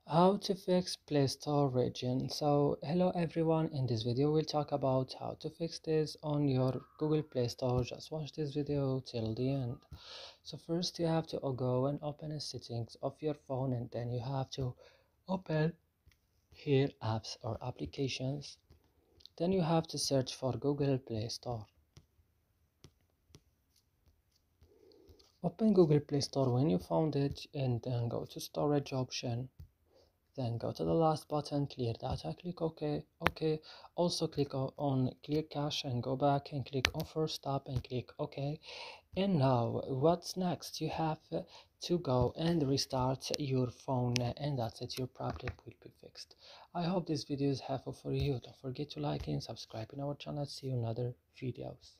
How to fix Play Store region. So hello everyone, in this video we'll talk about how to fix this on your Google Play Store. Just watch this video till the end. So first you have to go and open the settings of your phone, and then you have to open here apps or applications. Then you have to search for Google Play Store. Open Google Play Store when you found it, and then go to storage option. Then go to the last button, clear data, click OK. Also click on clear cache and go back and click on first stop and click OK. And now what's next? You have to go and restart your phone, and that's it. Your problem will be fixed. I hope this video is helpful for you. Don't forget to like and subscribe in our channel. See you in other videos.